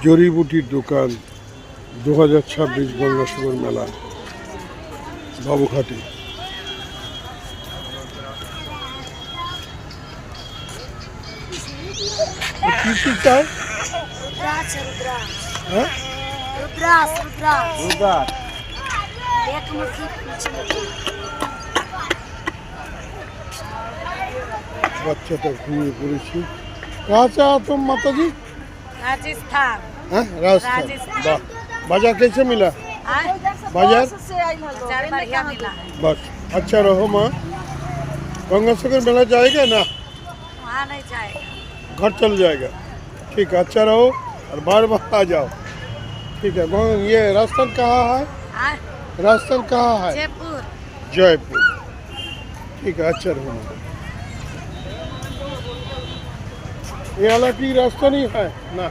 জড়িবুটির দোকান 2026 গঙ্গাসাগর মেলা বাবুঘাটে। কি কি চাই? হ্যাঁ বাচ্চাটা ঘুমিয়ে পড়েছি। कहाँ से आए तुम माता जी? राजस्थान। हाँ राजस्थान। वाह, बाजार कैसे मिला? बाजार बढ़िया मिला है। बस अच्छा रहो माँ। गंगासागर मेला जाएगा ना? वहाँ नहीं जाएगा। घर चल जाएगा। ठीक है, अच्छा रहो और बार बार आ जाओ। ठीक है। ये राजस्थान कहाँ है? राजस्थान कहाँ है? जयपुर। जयपुर। ठीक है, अच्छा रहो माँ। ये वाला की रास्ता नहीं है ना?